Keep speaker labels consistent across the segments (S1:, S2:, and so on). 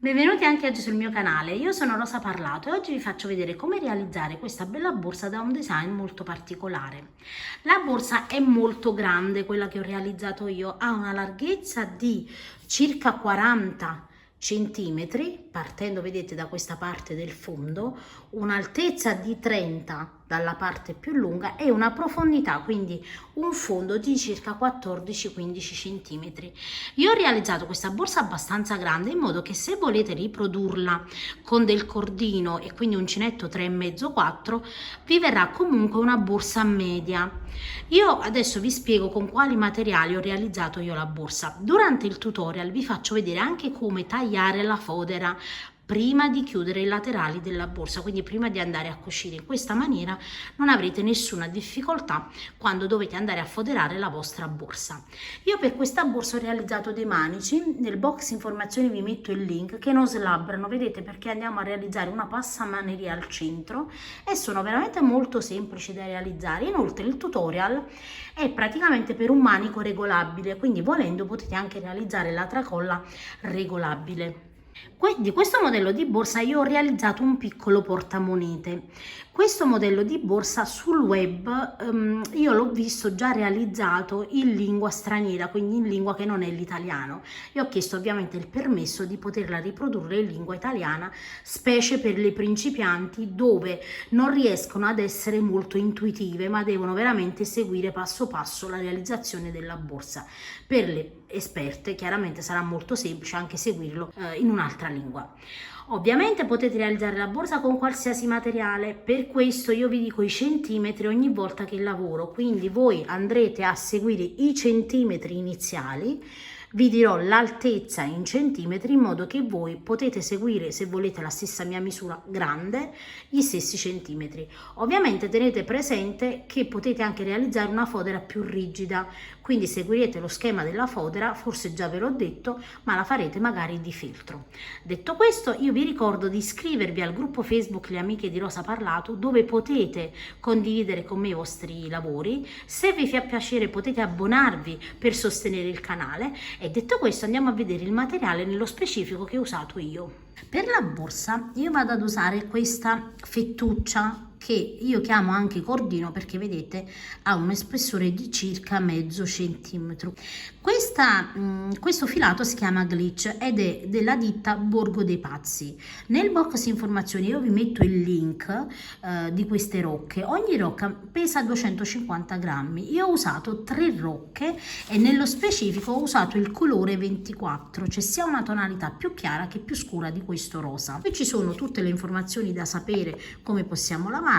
S1: Benvenuti anche oggi sul mio canale, io sono Rosa Parlato e oggi vi faccio vedere come realizzare questa bella borsa da un design molto particolare. La borsa è molto grande, quella che ho realizzato io, ha una larghezza di circa 40 centimetri, partendo vedete da questa parte del fondo, un'altezza di 30 dalla parte più lunga e una profondità, quindi un fondo di circa 14-15 centimetri. Io ho realizzato questa borsa abbastanza grande in modo che se volete riprodurla con del cordino e quindi uncinetto 3,5-4 vi verrà comunque una borsa media. Io adesso vi spiego con quali materiali ho realizzato io la borsa. Durante il tutorial vi faccio vedere anche come tagliare la fodera prima di chiudere i laterali della borsa, quindi prima di andare a cucire. In questa maniera non avrete nessuna difficoltà quando dovete andare a foderare la vostra borsa. Io per questa borsa ho realizzato dei manici, nel box informazioni vi metto il link, che non slabbrano, vedete, perché andiamo a realizzare una passamaneria al centro e sono veramente molto semplici da realizzare. Inoltre il tutorial è praticamente per un manico regolabile, quindi volendo potete anche realizzare la tracolla regolabile. Di questo modello di borsa io ho realizzato un piccolo portamonete. Questo modello di borsa sul web io l'ho visto già realizzato in lingua straniera, quindi in lingua che non è l'italiano, e ho chiesto ovviamente il permesso di poterla riprodurre in lingua italiana, specie per le principianti dove non riescono ad essere molto intuitive ma devono veramente seguire passo passo la realizzazione della borsa. Per le esperte chiaramente sarà molto semplice anche seguirlo in un'altra lingua. Ovviamente potete realizzare la borsa con qualsiasi materiale, per questo io vi dico i centimetri ogni volta che lavoro, quindi voi andrete a seguire i centimetri iniziali, vi dirò l'altezza in centimetri in modo che voi potete seguire, se volete la stessa mia misura grande, gli stessi centimetri. Ovviamente tenete presente che potete anche realizzare una fodera più rigida, quindi seguirete lo schema della fodera, forse già ve l'ho detto, ma la farete magari di feltro. Detto questo, io vi ricordo di iscrivervi al gruppo Facebook Le Amiche di Rosa Parlato, dove potete condividere con me i vostri lavori. Se vi fa piacere potete abbonarvi per sostenere il canale. E detto questo andiamo a vedere il materiale nello specifico che ho usato io. Per la borsa io vado ad usare questa fettuccia che io chiamo anche cordino perché vedete ha uno spessore di circa mezzo centimetro. Questo filato si chiama Glitch ed è della ditta Borgo dei Pazzi. Nel box informazioni io vi metto il link di queste rocche. Ogni rocca pesa 250 grammi. Io ho usato 3 rocche e nello specifico ho usato il colore 24, cioè sia una tonalità più chiara che più scura di questo rosa. Qui ci sono tutte le informazioni da sapere, come possiamo lavarla,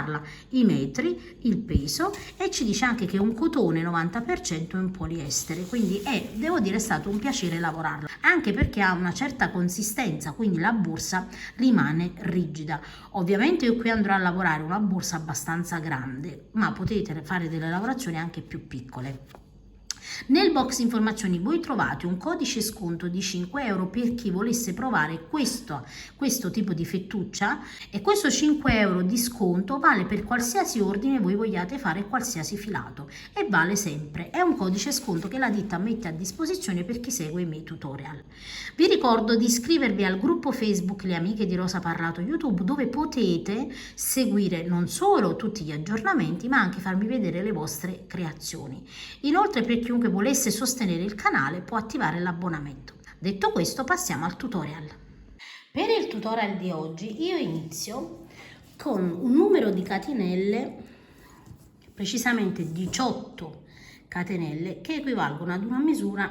S1: i metri, il peso, e ci dice anche che è un cotone 90% in poliestere, quindi devo dire è stato un piacere lavorarla, anche perché ha una certa consistenza, quindi la borsa rimane rigida. Ovviamente io qui andrò a lavorare una borsa abbastanza grande, ma potete fare delle lavorazioni anche più piccole. Nel box informazioni voi trovate un codice sconto di 5 euro per chi volesse provare questo tipo di fettuccia, e questo 5 euro di sconto vale per qualsiasi ordine voi vogliate fare, qualsiasi filato, e vale sempre. È un codice sconto che la ditta mette a disposizione per chi segue i miei tutorial. Vi ricordo di iscrivervi al gruppo Facebook Le Amiche di Rosa Parlato YouTube, dove potete seguire non solo tutti gli aggiornamenti ma anche farmi vedere le vostre creazioni. Inoltre, per chiunque volesse sostenere il canale può attivare l'abbonamento. Detto questo passiamo al tutorial. Per il tutorial di oggi io inizio con un numero di catenelle, precisamente 18 catenelle, che equivalgono ad una misura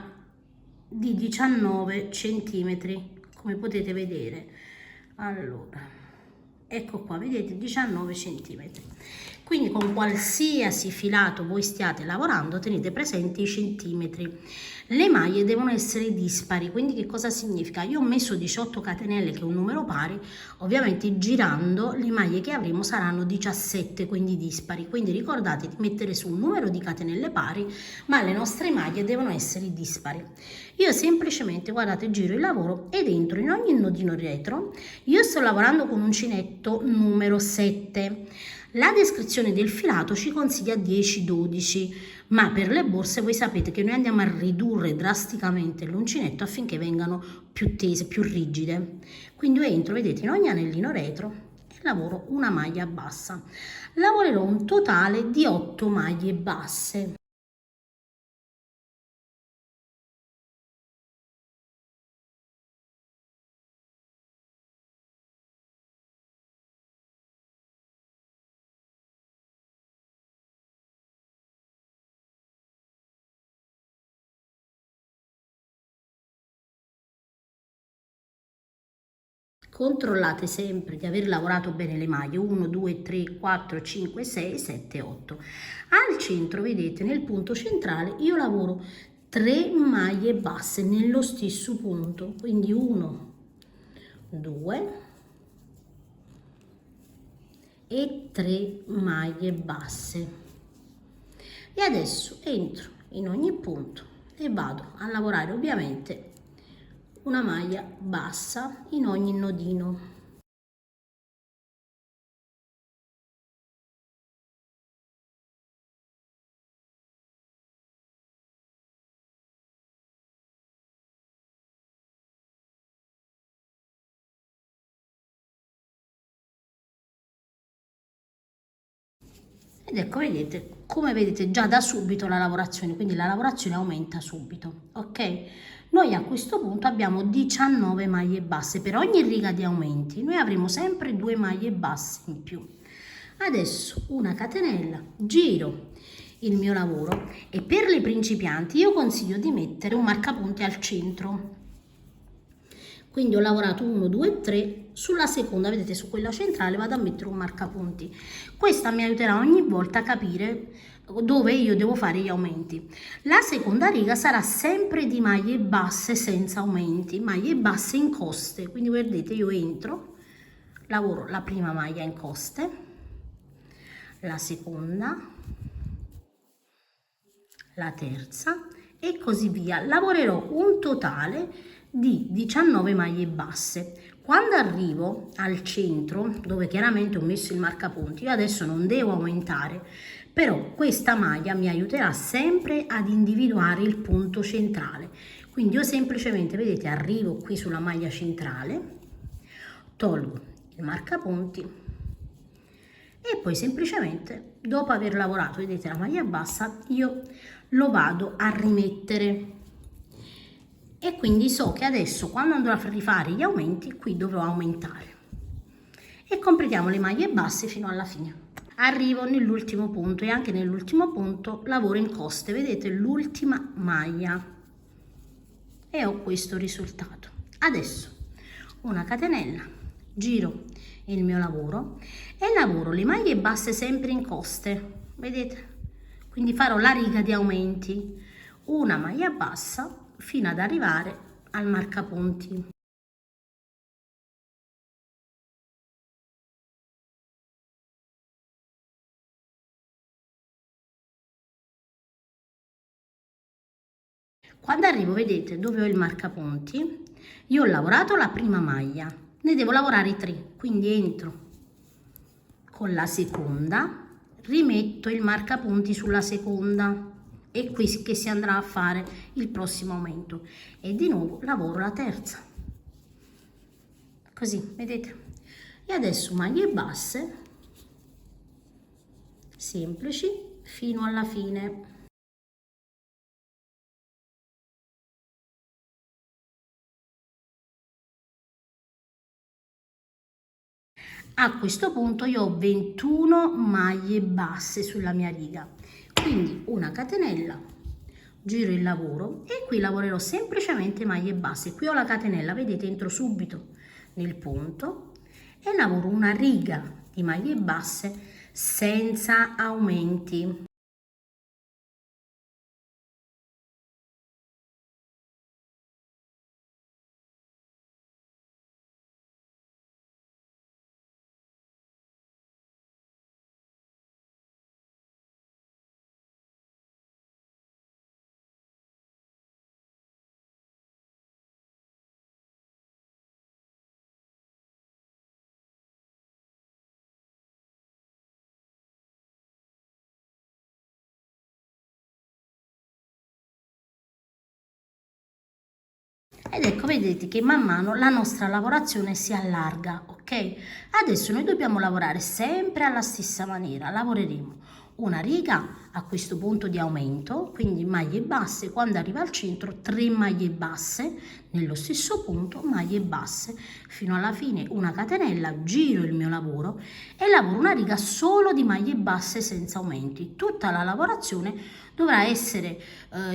S1: di 19 centimetri, come potete vedere. Allora, ecco qua, vedete, 19 centimetri. Quindi con qualsiasi filato voi stiate lavorando tenete presenti i centimetri. Le maglie devono essere dispari, quindi che cosa significa? Io ho messo 18 catenelle, che è un numero pari, ovviamente girando le maglie che avremo saranno 17, quindi dispari, quindi ricordate di mettere su un numero di catenelle pari, ma le nostre maglie devono essere dispari. Io semplicemente, guardate, giro il lavoro e dentro in ogni nodino retro io sto lavorando con uncinetto numero 7. La descrizione del filato ci consiglia 10-12, ma per le borse voi sapete che noi andiamo a ridurre drasticamente l'uncinetto affinché vengano più tese, più rigide. Quindi io entro, vedete, in ogni anellino retro e lavoro una maglia bassa. Lavorerò un totale di 8 maglie basse. Controllate sempre di aver lavorato bene le maglie 1, 2, 3, 4, 5, 6, 7, 8. Al centro, vedete, nel punto centrale io lavoro 3 maglie basse nello stesso punto, quindi 1, 2 e 3 maglie basse. E adesso entro in ogni punto e vado a lavorare ovviamente una maglia bassa in ogni nodino. Ed ecco, vedete, come vedete già da subito la lavorazione, quindi la lavorazione aumenta subito, ok? Noi a questo punto abbiamo 19 maglie basse, per ogni riga di aumenti noi avremo sempre 2 maglie basse in più. Adesso una catenella, giro il mio lavoro e per le principianti io consiglio di mettere un marcapunti al centro. Quindi ho lavorato 1, 2, 3, sulla seconda, vedete, su quella centrale vado a mettere un marcapunti. Questa mi aiuterà ogni volta a capire dove io devo fare gli aumenti. La seconda riga sarà sempre di maglie basse senza aumenti, maglie basse in coste, quindi vedete io entro, lavoro la prima maglia in coste, la seconda, la terza e così via. Lavorerò un totale di 19 maglie basse. Quando arrivo al centro, dove chiaramente ho messo il marcapunti, io adesso non devo aumentare, però questa maglia mi aiuterà sempre ad individuare il punto centrale. Quindi io semplicemente, vedete, arrivo qui sulla maglia centrale, tolgo il marcapunti e poi semplicemente dopo aver lavorato, vedete, la maglia bassa, io lo vado a rimettere e quindi so che adesso quando andrò a rifare gli aumenti qui dovrò aumentare e completiamo le maglie basse fino alla fine. Arrivo nell'ultimo punto e anche nell'ultimo punto lavoro in coste, vedete, l'ultima maglia e ho questo risultato. Adesso una catenella, giro il mio lavoro e lavoro le maglie basse sempre in coste, vedete? Quindi farò la riga di aumenti, una maglia bassa fino ad arrivare al marcapunti. Quando arrivo, vedete, dove ho il marcapunti, io ho lavorato la prima maglia, ne devo lavorare 3, quindi entro con la seconda, rimetto il marcapunti sulla seconda e qui che si andrà a fare il prossimo aumento e di nuovo lavoro la terza, così, vedete? E adesso maglie basse semplici fino alla fine. A questo punto io ho 21 maglie basse sulla mia riga, quindi una catenella, giro il lavoro e qui lavorerò semplicemente maglie basse. Qui ho la catenella, vedete, entro subito nel punto e lavoro una riga di maglie basse senza aumenti. ed ecco, vedete che man mano la nostra lavorazione si allarga, ok? Adesso noi dobbiamo lavorare sempre alla stessa maniera, lavoreremo una riga a questo punto di aumento, quindi maglie basse, quando arriva al centro 3 maglie basse, nello stesso punto maglie basse, fino alla fine una catenella, giro il mio lavoro e lavoro una riga solo di maglie basse senza aumenti. Tutta la lavorazione dovrà essere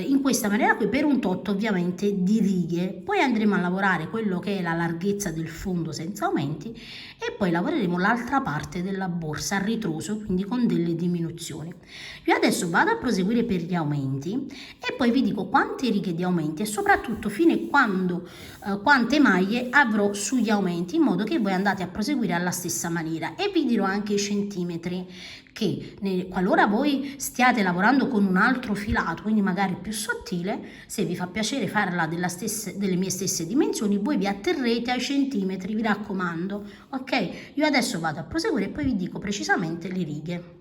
S1: in questa maniera qui per un tot ovviamente di righe, poi andremo a lavorare quello che è la larghezza del fondo senza aumenti e poi lavoreremo l'altra parte della borsa a ritroso, quindi con delle diminuzioni. Io adesso vado a proseguire per gli aumenti e poi vi dico quante righe di aumenti e soprattutto fino a quando, quante maglie avrò sugli aumenti, in modo che voi andate a proseguire alla stessa maniera, e vi dirò anche i centimetri che qualora voi stiate lavorando con un altro filato, quindi magari più sottile, se vi fa piacere farla delle mie stesse dimensioni, voi vi atterrete ai centimetri, vi raccomando, ok? Io adesso vado a proseguire e poi vi dico precisamente le righe.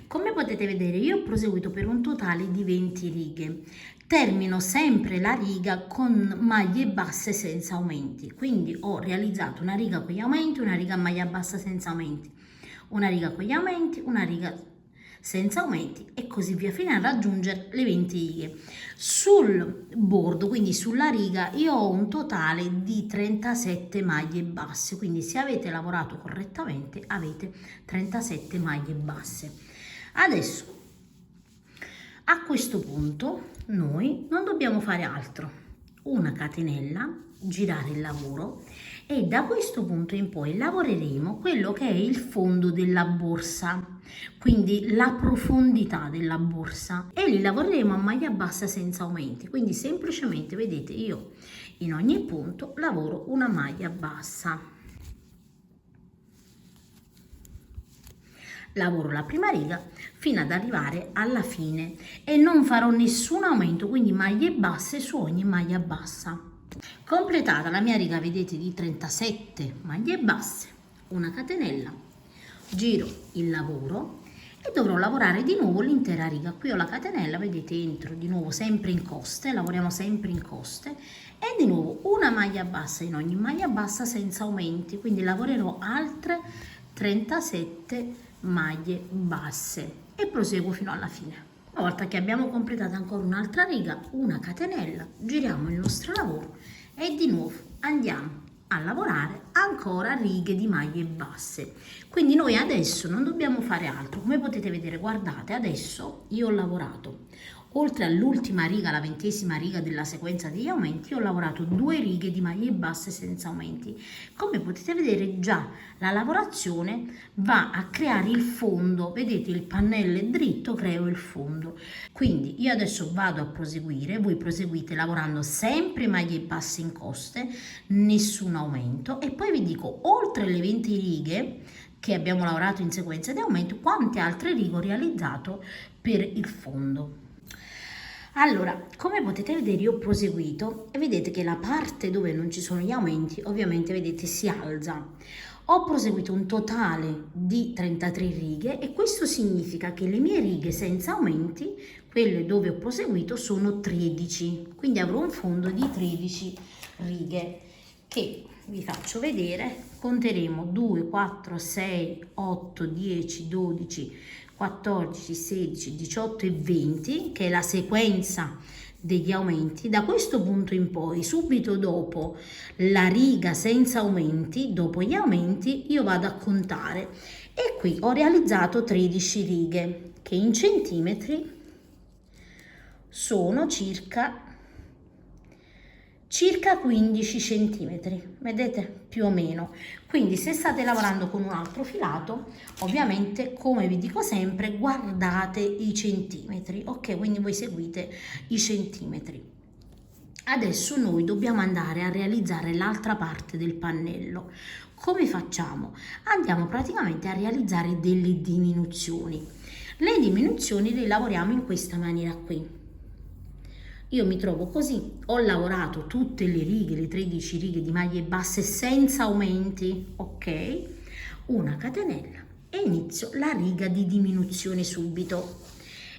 S1: Come potete vedere, io ho proseguito per un totale di 20 righe. Termino sempre la riga con maglie basse senza aumenti, quindi ho realizzato una riga con gli aumenti, una riga a maglia bassa senza aumenti, una riga con gli aumenti, una riga senza aumenti e così via fino a raggiungere le 20 righe. Sul bordo, quindi sulla riga, io ho un totale di 37 maglie basse, quindi se avete lavorato correttamente avete 37 maglie basse. Adesso a questo punto noi non dobbiamo fare altro, una catenella, girare il lavoro e da questo punto in poi lavoreremo quello che è il fondo della borsa, quindi la profondità della borsa, e lì lavoreremo a maglia bassa senza aumenti, quindi semplicemente vedete io in ogni punto lavoro una maglia bassa. Lavoro la prima riga fino ad arrivare alla fine e non farò nessun aumento, quindi maglie basse su ogni maglia bassa. Completata la mia riga, vedete, di 37 maglie basse, una catenella, giro il lavoro e dovrò lavorare di nuovo l'intera riga. Qui ho la catenella, vedete, entro di nuovo sempre in coste, lavoriamo sempre in coste e di nuovo una maglia bassa in ogni maglia bassa senza aumenti, quindi lavorerò altre 37 maglie basse e proseguo fino alla fine. Una volta che abbiamo completato ancora un'altra riga, una catenella, giriamo il nostro lavoro e di nuovo andiamo a lavorare ancora righe di maglie basse. Quindi noi adesso non dobbiamo fare altro, come potete vedere, guardate, adesso io ho lavorato oltre all'ultima riga, la 20ª riga della sequenza degli aumenti, ho lavorato 2 righe di maglie basse senza aumenti. Come potete vedere già la lavorazione va a creare il fondo, vedete il pannello è dritto, creo il fondo. Quindi io adesso vado a proseguire, voi proseguite lavorando sempre maglie basse in coste, nessun aumento, e poi vi dico oltre le 20 righe che abbiamo lavorato in sequenza di aumento, quante altre righe ho realizzato per il fondo. Allora, come potete vedere io ho proseguito e vedete che la parte dove non ci sono gli aumenti ovviamente vedete si alza. Ho proseguito un totale di 33 righe e questo significa che le mie righe senza aumenti, quelle dove ho proseguito, sono 13, quindi avrò un fondo di 13 righe che vi faccio vedere. Conteremo 2, 4, 6, 8, 10, 12, 14, 16, 18 e 20, che è la sequenza degli aumenti. Da questo punto in poi, subito dopo la riga senza aumenti, dopo gli aumenti, io vado a contare e qui ho realizzato 13 righe che in centimetri sono circa 15 centimetri, vedete, più o meno. Quindi se state lavorando con un altro filato, ovviamente, come vi dico sempre, guardate i centimetri, ok? Quindi voi seguite i centimetri. Adesso noi dobbiamo andare a realizzare l'altra parte del pannello. Come facciamo? Andiamo praticamente a realizzare delle diminuzioni. Le diminuzioni le lavoriamo in questa maniera qui. Io mi trovo così, ho lavorato tutte le righe, le 13 righe di maglie basse senza aumenti, ok? Una catenella e inizio la riga di diminuzione subito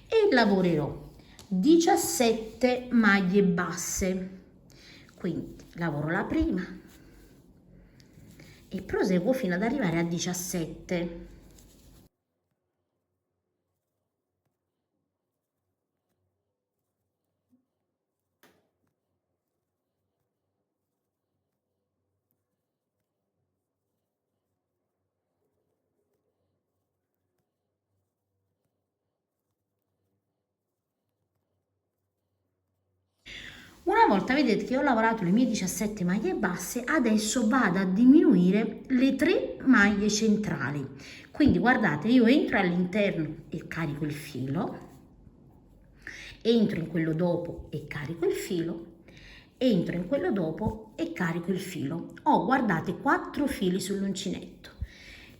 S1: e lavorerò 17 maglie basse, Quindi lavoro la prima e proseguo fino ad arrivare a 17. Una volta vedete che ho lavorato le mie 17 maglie basse, adesso vado a diminuire le 3 maglie centrali. Quindi guardate, io entro all'interno e carico il filo, entro in quello dopo e carico il filo, entro in quello dopo e carico il filo. Ho, guardate, 4 fili sull'uncinetto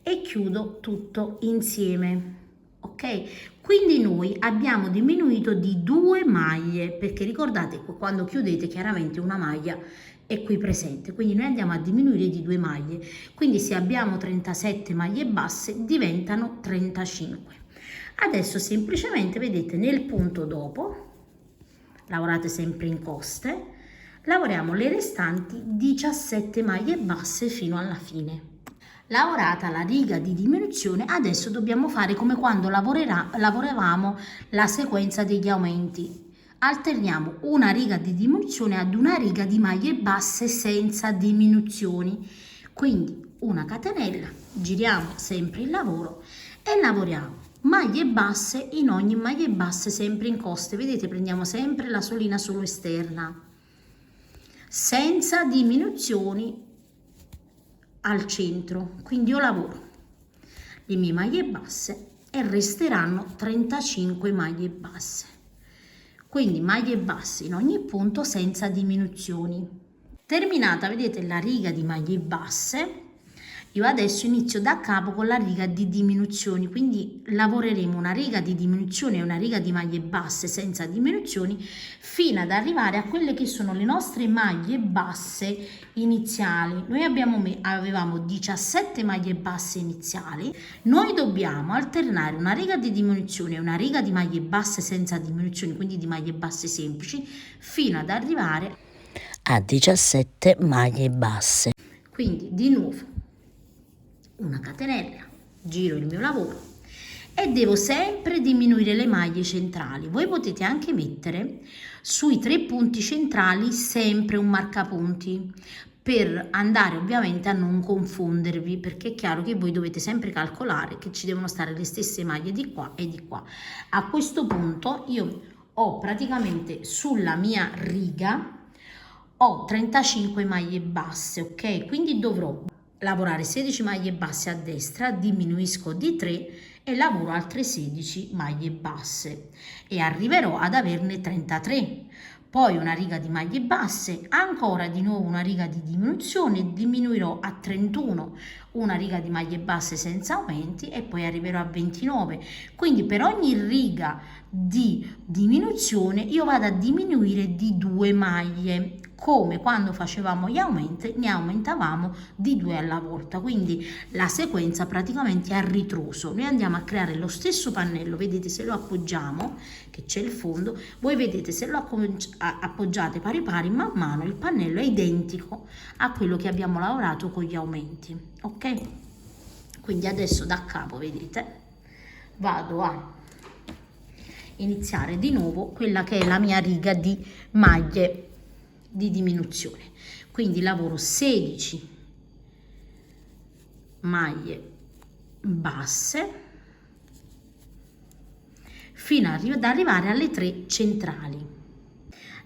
S1: e chiudo tutto insieme. Ok, quindi noi abbiamo diminuito di 2 maglie, perché ricordate quando chiudete chiaramente una maglia è qui presente, quindi noi andiamo a diminuire di 2 maglie. Quindi se abbiamo 37 maglie basse diventano 35. Adesso semplicemente vedete nel punto dopo, lavorate sempre in coste, lavoriamo le restanti 17 maglie basse fino alla fine. Lavorata la riga di diminuzione, adesso dobbiamo fare come quando lavoravamo la sequenza degli aumenti. Alterniamo una riga di diminuzione ad una riga di maglie basse senza diminuzioni. Quindi una catenella, giriamo sempre il lavoro e lavoriamo maglie basse in ogni maglie basse sempre in coste. Vedete, prendiamo sempre la solina solo esterna, senza diminuzioni al centro. Quindi io lavoro le mie maglie basse e resteranno 35 maglie basse. Quindi maglie basse in ogni punto senza diminuzioni. Terminata, vedete, la riga di maglie basse, io adesso inizio da capo con la riga di diminuzioni, quindi lavoreremo una riga di diminuzione e una riga di maglie basse senza diminuzioni fino ad arrivare a quelle che sono le nostre maglie basse iniziali. Noi avevamo 17 maglie basse iniziali, noi dobbiamo alternare una riga di diminuzione e una riga di maglie basse senza diminuzioni, quindi di maglie basse semplici, fino ad arrivare
S2: a 17 maglie basse.
S1: Quindi di nuovo una catenella, giro il mio lavoro e devo sempre diminuire le maglie centrali. Voi potete anche mettere sui 3 punti centrali sempre un marcapunti per andare ovviamente a non confondervi, perché è chiaro che voi dovete sempre calcolare che ci devono stare le stesse maglie di qua e di qua. A questo punto io ho praticamente sulla mia riga ho 35 maglie basse, ok? Quindi dovrò lavorare 16 maglie basse a destra, diminuisco di 3 e lavoro altre 16 maglie basse e arriverò ad averne 33. Poi una riga di maglie basse, ancora di nuovo una riga di diminuzione, diminuirò a 31, una riga di maglie basse senza aumenti e poi arriverò a 29. Quindi per ogni riga di diminuzione io vado a diminuire di 2 maglie, come quando facevamo gli aumenti, ne aumentavamo di 2 alla volta. Quindi la sequenza praticamente è a ritroso. Noi andiamo a creare lo stesso pannello, vedete se lo appoggiamo, che c'è il fondo, voi vedete se lo appoggiate pari pari, man mano il pannello è identico a quello che abbiamo lavorato con gli aumenti, ok? Quindi adesso da capo, vedete, vado a iniziare di nuovo quella che è la mia riga di maglie di diminuzione. Quindi lavoro 16 maglie basse fino ad arrivare alle 3 centrali.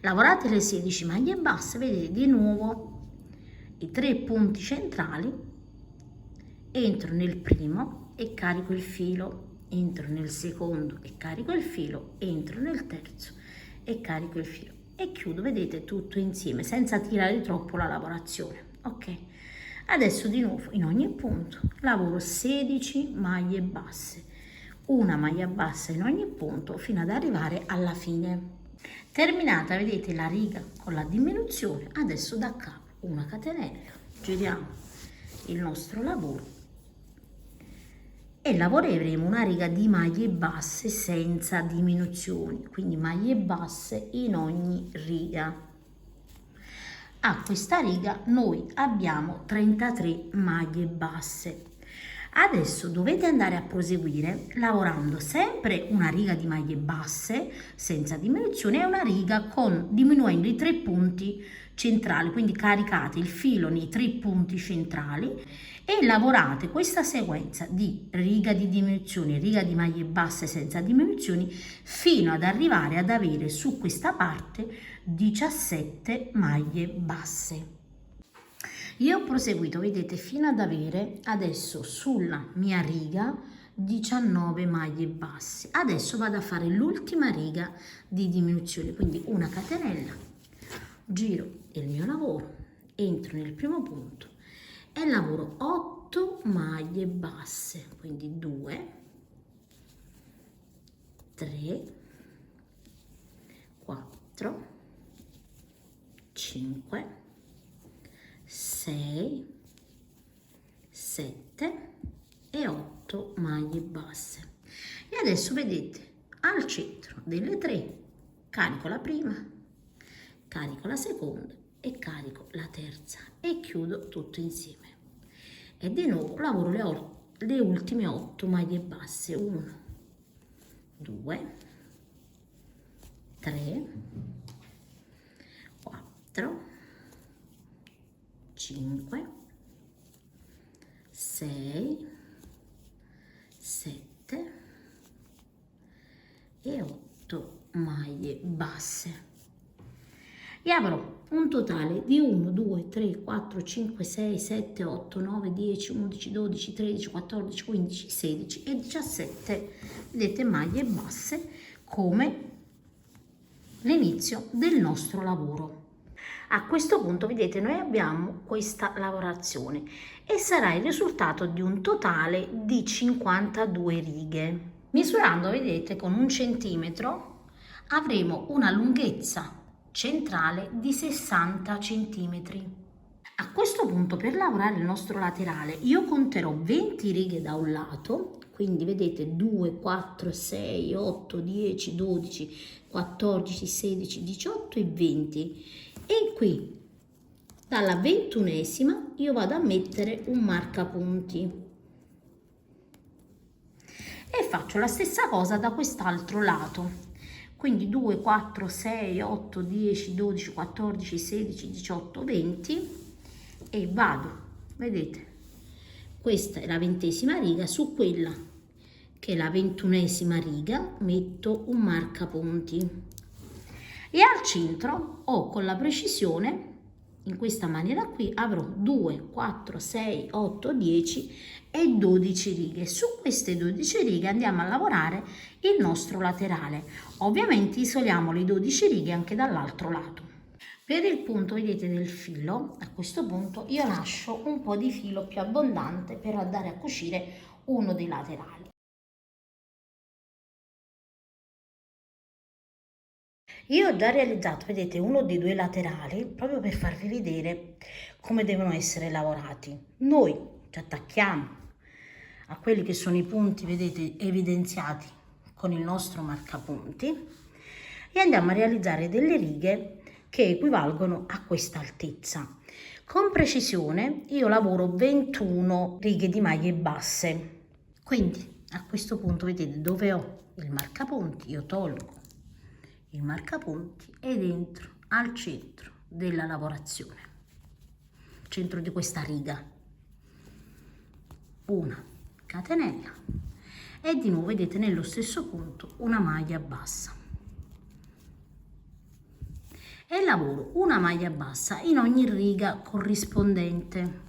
S1: Lavorate le 16 maglie basse, vedete di nuovo i 3 punti centrali, entro nel primo e carico il filo, entro nel secondo e carico il filo, entro nel terzo e carico il filo e chiudo, vedete, tutto insieme senza tirare troppo la lavorazione, ok? Adesso di nuovo in ogni punto lavoro 16 maglie basse, una maglia bassa in ogni punto fino ad arrivare alla fine. Terminata, vedete, la riga con la diminuzione, adesso da capo una catenella, giriamo il nostro lavoro e lavoreremo una riga di maglie basse senza diminuzioni, quindi maglie basse in ogni riga. a questa riga noi abbiamo 33 maglie basse. Adesso dovete andare a proseguire lavorando sempre una riga di maglie basse senza diminuzione e una riga diminuendo i 3 punti centrali, quindi caricate il filo nei 3 punti centrali e lavorate questa sequenza di riga di diminuzione, riga di maglie basse senza diminuzioni fino ad arrivare ad avere su questa parte 17 maglie basse. Io ho proseguito, vedete, fino ad avere adesso sulla mia riga 19 maglie basse. Adesso vado a fare l'ultima riga di diminuzione, quindi una catenella, giro il mio lavoro, entro nel primo punto e lavoro 8 maglie basse, quindi 2, 3, 4, 5, 6, 7 e 8 maglie basse. E adesso vedete al centro delle 3 carico la prima, carico la seconda e carico la terza e chiudo tutto insieme. E di nuovo lavoro le ultime 8 maglie basse. 1, 2, 3, 4, 5, 6, 7 e 8 maglie basse e avrò un totale di 1, 2, 3, 4, 5, 6, 7, 8, 9, 10, 11, 12, 13, 14, 15, 16 e 17, vedete, maglie basse come l'inizio del nostro lavoro. A questo punto vedete noi abbiamo questa lavorazione e sarà il risultato di un totale di 52 righe. Misurando, vedete, con 1 centimetro avremo una lunghezza centrale di 60 centimetri. A questo punto, per lavorare il nostro laterale, io conterò 20 righe da un lato, quindi vedete 2, 4, 6, 8, 10, 12, 14, 16, 18 e 20. E qui dalla 21esima io vado a mettere un marcapunti e faccio la stessa cosa da quest'altro lato, quindi 2, 4, 6, 8, 10, 12, 14, 16, 18, 20 e vado, vedete, questa è la 20esima riga, su quella che è la 21esima riga metto un marcapunti. E al centro ho con la precisione, in questa maniera qui, avrò 2, 4, 6, 8, 10 e 12 righe. Su queste 12 righe andiamo a lavorare il nostro laterale. Ovviamente isoliamo le 12 righe anche dall'altro lato. Per il punto, vedete, del filo, a questo punto io lascio un po' di filo più abbondante per andare a cucire uno dei laterali. Io ho già realizzato, vedete, uno dei 2 laterali proprio per farvi vedere come devono essere lavorati. Noi ci attacchiamo a quelli che sono i punti, vedete, evidenziati con il nostro marcapunti e andiamo a realizzare delle righe che equivalgono a questa altezza. Con precisione io lavoro 21 righe di maglie basse, quindi a questo punto vedete dove ho il marcapunti, io tolgo il marcapunti ed entro al centro della lavorazione, centro di questa riga, una catenella e di nuovo vedete nello stesso punto una maglia bassa e lavoro una maglia bassa in ogni riga corrispondente.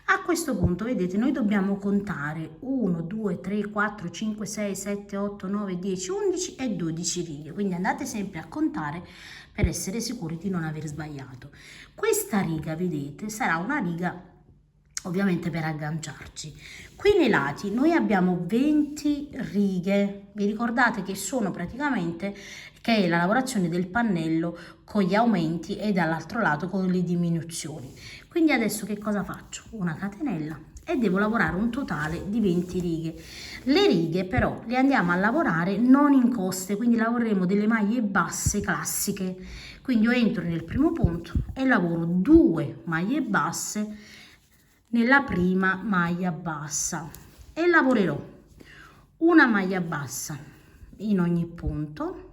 S1: A questo punto, vedete, noi dobbiamo contare 1, 2, 3, 4, 5, 6, 7, 8, 9, 10, 11 e 12 righe. Quindi andate sempre a contare per essere sicuri di non aver sbagliato. Questa riga, vedete, sarà una riga ovviamente per agganciarci. Qui nei lati noi abbiamo 20 righe, vi ricordate che sono praticamente che è la lavorazione del pannello con gli aumenti e dall'altro lato con le diminuzioni. Quindi adesso che cosa faccio? Una catenella e devo lavorare un totale di 20 righe. Le righe però le andiamo a lavorare non in coste, quindi lavoreremo delle maglie basse classiche. Quindi io entro nel primo punto e lavoro 2 maglie basse nella prima maglia bassa e lavorerò una maglia bassa in ogni punto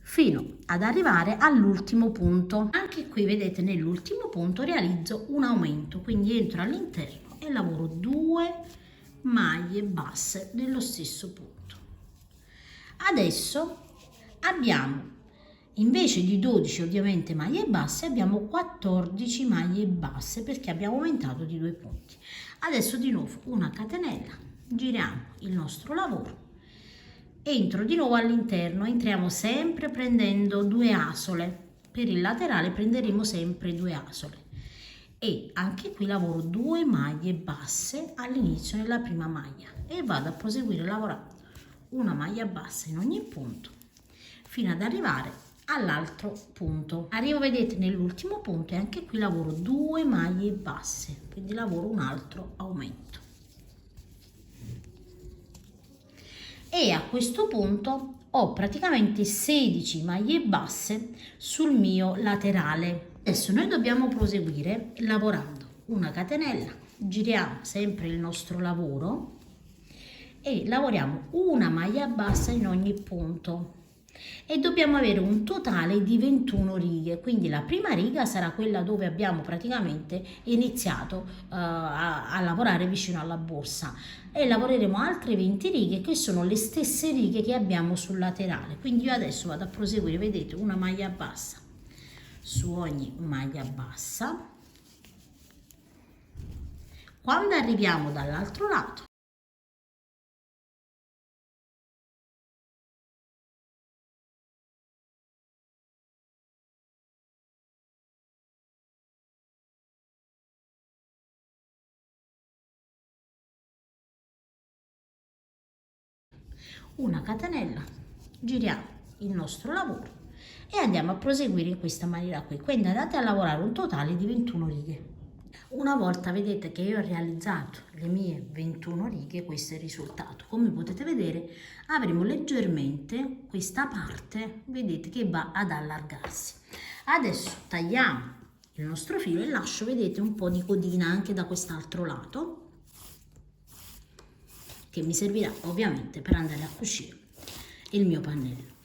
S1: fino ad arrivare all'ultimo punto. Anche qui vedete nell'ultimo punto realizzo un aumento, quindi entro all'interno e lavoro 2 maglie basse nello stesso punto. Adesso abbiamo invece di 12 ovviamente maglie basse abbiamo 14 maglie basse perché abbiamo aumentato di 2 punti. Adesso di nuovo una catenella, giriamo il nostro lavoro, entro di nuovo all'interno, entriamo sempre prendendo 2 asole, per il laterale prenderemo sempre 2 asole e anche qui lavoro 2 maglie basse all'inizio nella prima maglia e vado a proseguire lavorando una maglia bassa in ogni punto fino ad arrivare all'altro punto. Arrivo, vedete, nell'ultimo punto e anche qui lavoro 2 maglie basse, quindi lavoro un altro aumento. E a questo punto ho praticamente 16 maglie basse sul mio laterale. Adesso noi dobbiamo proseguire lavorando una catenella, giriamo sempre il nostro lavoro e lavoriamo una maglia bassa in ogni punto e dobbiamo avere un totale di 21 righe, quindi la prima riga sarà quella dove abbiamo praticamente iniziato a lavorare vicino alla borsa e lavoreremo altre 20 righe che sono le stesse righe che abbiamo sul laterale. Quindi io adesso vado a proseguire, vedete, una maglia bassa su ogni maglia bassa. Quando arriviamo dall'altro lato una catenella, giriamo il nostro lavoro e andiamo a proseguire in questa maniera qui. Quindi andate a lavorare un totale di 21 righe. Una volta vedete che io ho realizzato le mie 21 righe, questo è il risultato. Come potete vedere avremo leggermente questa parte, vedete, che va ad allargarsi. Adesso tagliamo il nostro filo e lascio, vedete, un po' di codina anche da quest'altro lato, che mi servirà ovviamente per andare a cucire il mio pannello.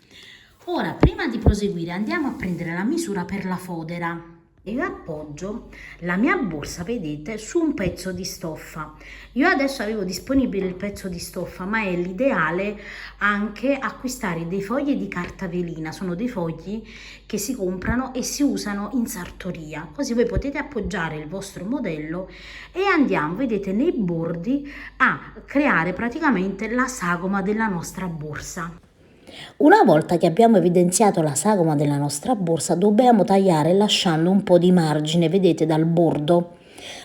S1: Ora, prima di proseguire, andiamo a prendere la misura per la fodera. Io appoggio la mia borsa, vedete, su un pezzo di stoffa. Io adesso avevo disponibile il pezzo di stoffa, ma è l'ideale anche acquistare dei fogli di carta velina. Sono dei fogli che si comprano e si usano in sartoria, così voi potete appoggiare il vostro modello e andiamo, vedete, nei bordi a creare praticamente la sagoma della nostra borsa.
S2: Una volta che abbiamo evidenziato la sagoma della nostra borsa, dobbiamo tagliare lasciando un po' di margine, vedete, dal bordo.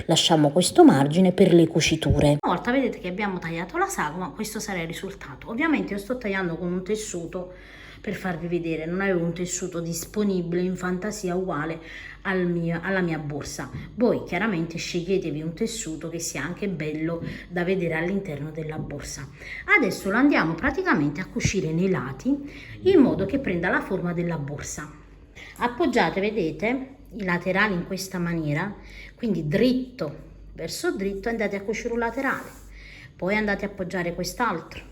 S2: Lasciamo questo margine per le cuciture.
S1: Una volta vedete che abbiamo tagliato la sagoma, questo sarà il risultato. Ovviamente io sto tagliando con un tessuto per farvi vedere, non avevo un tessuto disponibile in fantasia uguale alla mia borsa. Voi chiaramente sceglietevi un tessuto che sia anche bello da vedere all'interno della borsa. Adesso lo andiamo praticamente a cucire nei lati in modo che prenda la forma della borsa. Appoggiate, vedete, i laterali in questa maniera, quindi dritto verso dritto, andate a cucire un laterale, poi andate a appoggiare quest'altro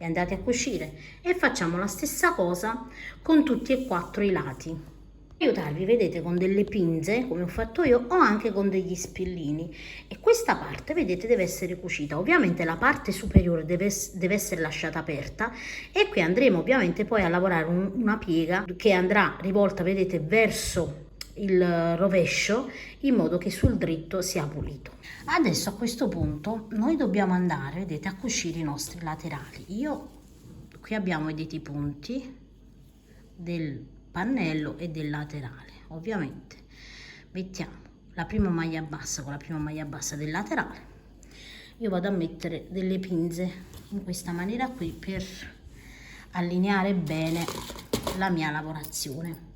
S1: e andate a cucire e facciamo la stessa cosa con tutti e 4 i lati. Aiutarvi, vedete, con delle pinze come ho fatto io o anche con degli spillini, e questa parte, vedete, deve essere cucita. Ovviamente la parte superiore deve essere lasciata aperta e qui andremo ovviamente poi a lavorare una piega che andrà rivolta, vedete, verso il rovescio in modo che sul dritto sia pulito. Adesso a questo punto noi dobbiamo andare, vedete, a cucire i nostri laterali. Io qui abbiamo, vedete, i punti del pannello e del laterale. Ovviamente mettiamo la prima maglia bassa con la prima maglia bassa del laterale, io vado a mettere delle pinze in questa maniera qui per allineare bene la mia lavorazione.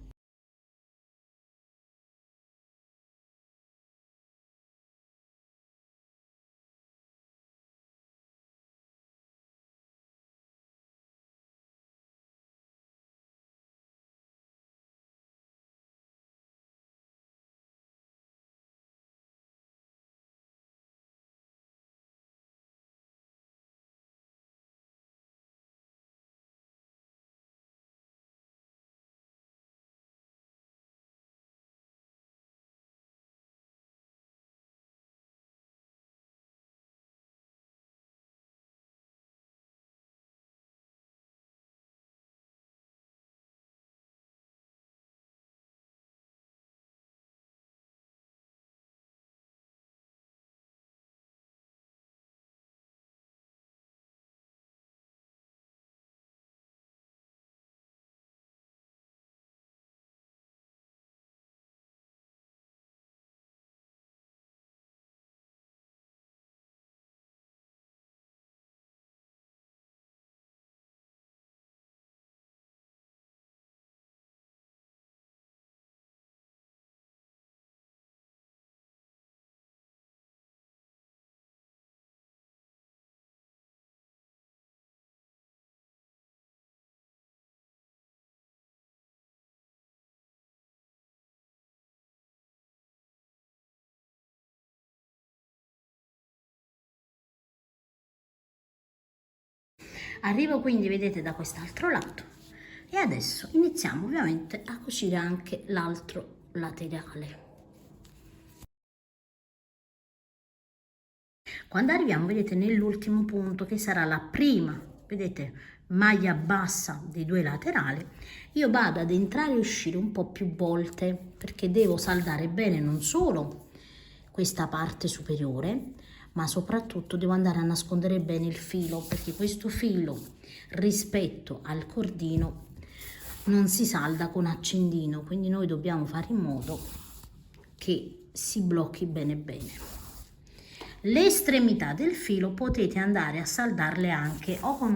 S1: Arrivo quindi, vedete, da quest'altro lato e adesso iniziamo ovviamente a cucire anche l'altro laterale. Quando arriviamo, vedete, nell'ultimo punto che sarà la prima, vedete, maglia bassa dei due laterali, io vado ad entrare e uscire un po' più volte perché devo saldare bene non solo questa parte superiore, ma soprattutto devo andare a nascondere bene il filo, perché questo filo rispetto al cordino non si salda con accendino, quindi noi dobbiamo fare in modo che si blocchi bene bene. Le estremità del filo potete andare a saldarle anche o con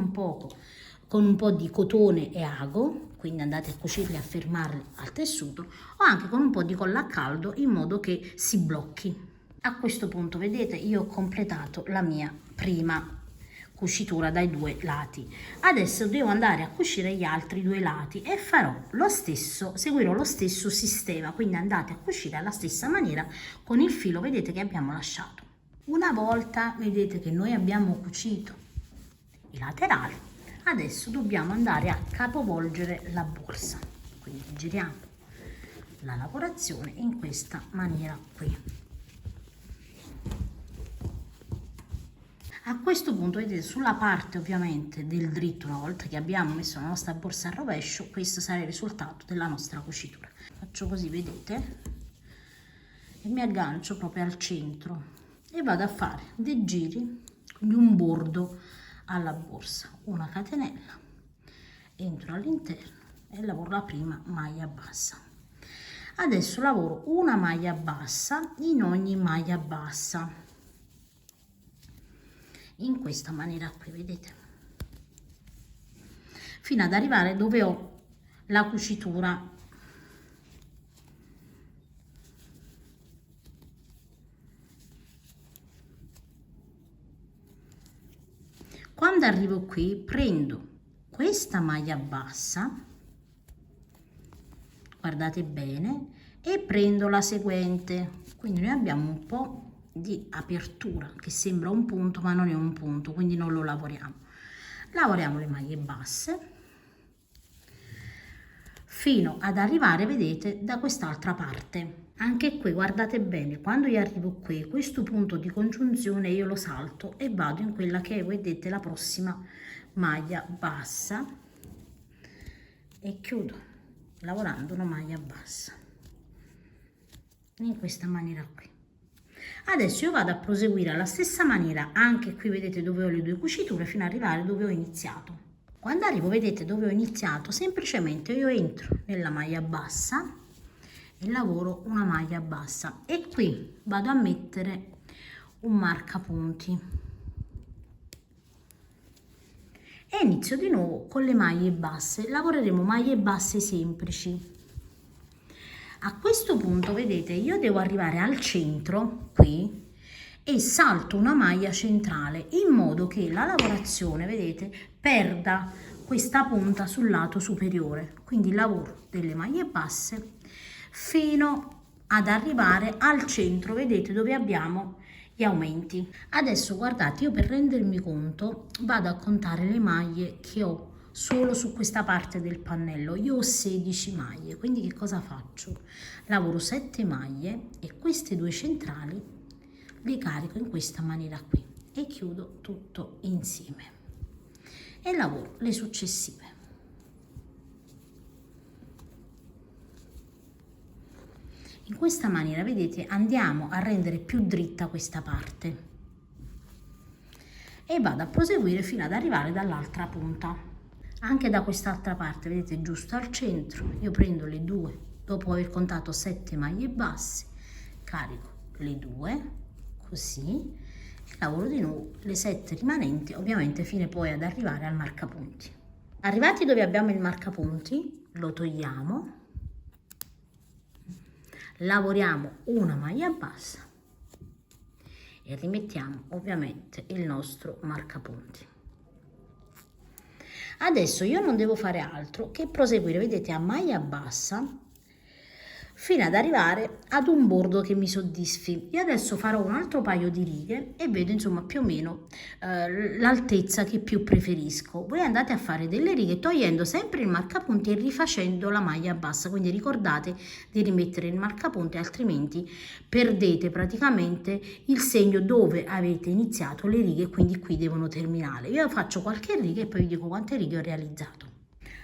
S1: un po' di cotone e ago, quindi andate a cucirli, a fermarli al tessuto, o anche con un po' di colla a caldo in modo che si blocchi. A questo punto, vedete, io ho completato la mia prima cucitura dai due lati. Adesso devo andare a cucire gli altri due lati e farò lo stesso, seguirò lo stesso sistema, quindi andate a cucire alla stessa maniera con il filo, vedete, che abbiamo lasciato. Una volta, vedete, che noi abbiamo cucito i laterali, adesso dobbiamo andare a capovolgere la borsa, quindi giriamo la lavorazione in questa maniera qui. A questo punto, vedete, sulla parte ovviamente del dritto, una volta che abbiamo messo la nostra borsa a rovescio, questo sarà il risultato della nostra cucitura. Faccio così, vedete, e mi aggancio proprio al centro e vado a fare dei giri, quindi un bordo alla borsa, una catenella, entro all'interno e lavoro la prima maglia bassa. Adesso lavoro una maglia bassa in ogni maglia bassa, in questa maniera qui, vedete, fino ad arrivare dove ho la cucitura. Quando arrivo qui prendo questa maglia bassa, guardate bene, e prendo la seguente, quindi noi abbiamo un po' di apertura che sembra un punto ma non è un punto, quindi non lo lavoriamo. Lavoriamo le maglie basse fino ad arrivare, vedete, da quest'altra parte. Anche qui guardate bene, quando io arrivo qui, questo punto di congiunzione io lo salto e vado in quella che è, vedete, la prossima maglia bassa e chiudo lavorando una maglia bassa in questa maniera qui. Adesso io vado a proseguire alla stessa maniera anche qui, vedete, dove ho le due cuciture, fino ad arrivare dove ho iniziato. Quando arrivo, vedete, dove ho iniziato, semplicemente io entro nella maglia bassa e lavoro una maglia bassa e qui vado a mettere un marcapunti e inizio di nuovo con le maglie basse. Lavoreremo maglie basse semplici. A questo punto vedete io devo arrivare al centro qui e salto una maglia centrale in modo che la lavorazione, vedete, perda questa punta sul lato superiore. Quindi lavoro delle maglie basse fino ad arrivare al centro, vedete, dove abbiamo gli aumenti. Adesso guardate, io per rendermi conto vado a contare le maglie che ho solo su questa parte del pannello. Io ho 16 maglie, quindi che cosa faccio? Lavoro 7 maglie e queste due centrali le carico in questa maniera qui e chiudo tutto insieme e lavoro le successive. In questa maniera, vedete, andiamo a rendere più dritta questa parte e vado a proseguire fino ad arrivare dall'altra punta. Anche da quest'altra parte, vedete, giusto al centro, io prendo le due, dopo aver contato 7 maglie basse, carico le due, così, e lavoro di nuovo le 7 rimanenti, ovviamente fino poi ad arrivare al marcapunti. Arrivati dove abbiamo il marcapunti, lo togliamo, lavoriamo una maglia bassa e rimettiamo ovviamente il nostro marcapunti. Adesso io non devo fare altro che proseguire, vedete, a maglia bassa fino ad arrivare ad un bordo che mi soddisfi. Io adesso farò un altro paio di righe e vedo insomma più o meno l'altezza che più preferisco. Voi andate a fare delle righe togliendo sempre il marcapunti e rifacendo la maglia bassa, quindi ricordate di rimettere il marcapunti, altrimenti perdete praticamente il segno dove avete iniziato le righe, quindi qui devono terminare. Io faccio qualche riga e poi vi dico quante righe ho realizzato.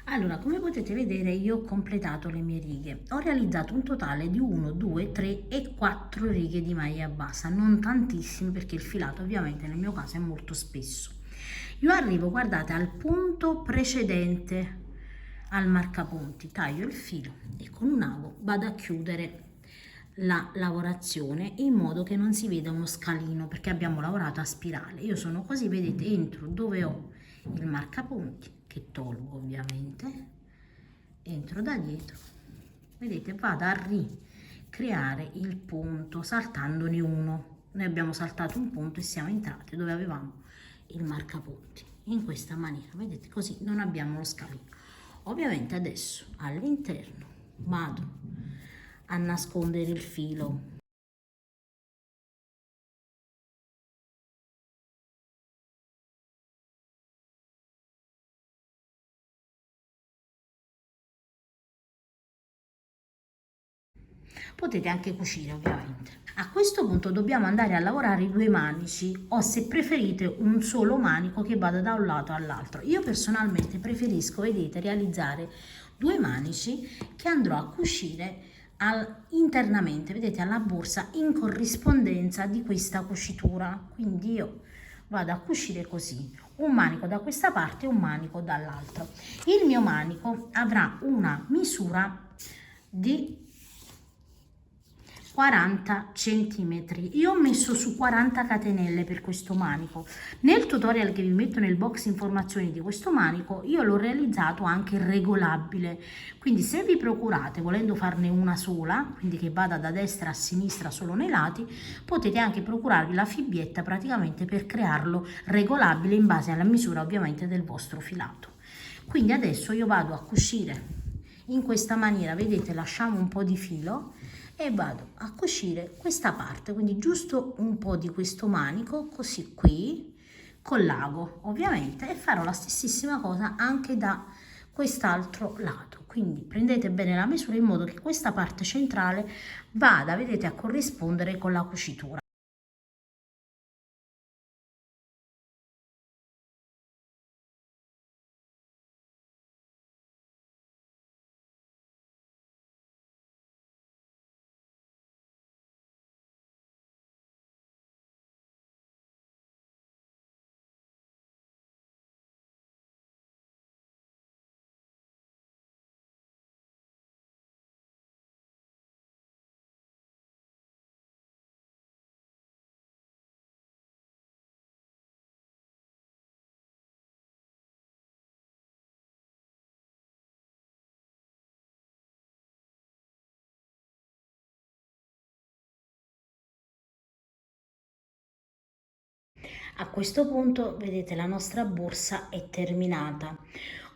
S1: Allora, come potete vedere io ho completato le mie righe, ho realizzato un totale di 1, 2, 3 e 4 righe di maglia bassa, non tantissime perché il filato ovviamente nel mio caso è molto spesso. Io arrivo, guardate, al punto precedente al marcapunti, taglio il filo e con un avo vado a chiudere la lavorazione in modo che non si veda uno scalino perché abbiamo lavorato a spirale. Io sono così, vedete, entro dove ho il marcapunti che tolgo ovviamente, entro da dietro, vedete, vado a ricreare il punto saltandone uno. Noi abbiamo saltato un punto e siamo entrati dove avevamo il marcapunti in questa maniera, vedete, così non abbiamo lo scalino. Ovviamente adesso all'interno vado a nascondere il filo. Potete anche cucire ovviamente. A questo punto dobbiamo andare a lavorare i due manici o se preferite un solo manico che vada da un lato all'altro. Io personalmente preferisco, vedete, realizzare due manici che andrò a cucire internamente, vedete, alla borsa in corrispondenza di questa cucitura. Quindi io vado a cucire così, un manico da questa parte e un manico dall'altra. Il mio manico avrà una misura di 40 centimetri. Io ho messo su 40 catenelle per questo manico. Nel tutorial che vi metto nel box informazioni di questo manico io l'ho realizzato anche regolabile, quindi se vi procurate volendo farne una sola, quindi che vada da destra a sinistra solo nei lati, potete anche procurarvi la fibbietta praticamente per crearlo regolabile in base alla misura ovviamente del vostro filato. Quindi adesso io vado a cucire in questa maniera, vedete, lasciamo un po' di filo e vado a cucire questa parte, quindi giusto un po' di questo manico, così qui, con l'ago ovviamente, e farò la stessissima cosa anche da quest'altro lato. Quindi prendete bene la misura in modo che questa parte centrale vada, vedete, a corrispondere con la cucitura. A questo punto, vedete, la nostra borsa è terminata.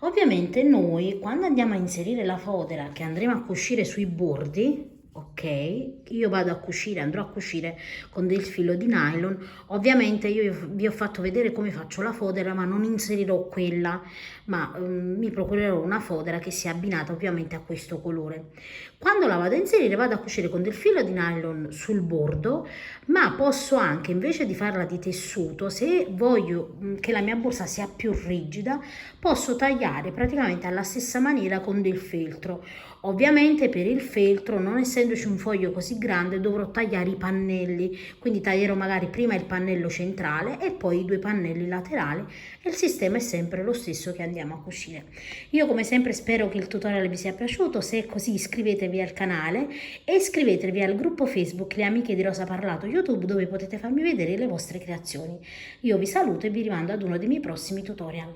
S1: Ovviamente noi, quando andiamo a inserire la fodera che andremo a cucire sui bordi, ok, io vado a cucire, andrò a cucire con del filo di nylon. Ovviamente io vi ho fatto vedere come faccio la fodera, ma non inserirò quella, ma mi procurerò una fodera che sia abbinata ovviamente a questo colore. Quando la vado a inserire, vado a cucire con del filo di nylon sul bordo, ma posso anche, invece di farla di tessuto, se voglio che la mia borsa sia più rigida, posso tagliare praticamente alla stessa maniera con del feltro. Ovviamente per il feltro, non essendoci un foglio così grande, dovrò tagliare i pannelli, quindi taglierò magari prima il pannello centrale e poi i due pannelli laterali, e il sistema è sempre lo stesso che andiamo a cucire. Io come sempre spero che il tutorial vi sia piaciuto. Se è così, iscrivetevi al canale e iscrivetevi al gruppo Facebook Le Amiche di Rosa Parlato YouTube, dove potete farmi vedere le vostre creazioni. Io vi saluto e vi rimando ad uno dei miei prossimi tutorial.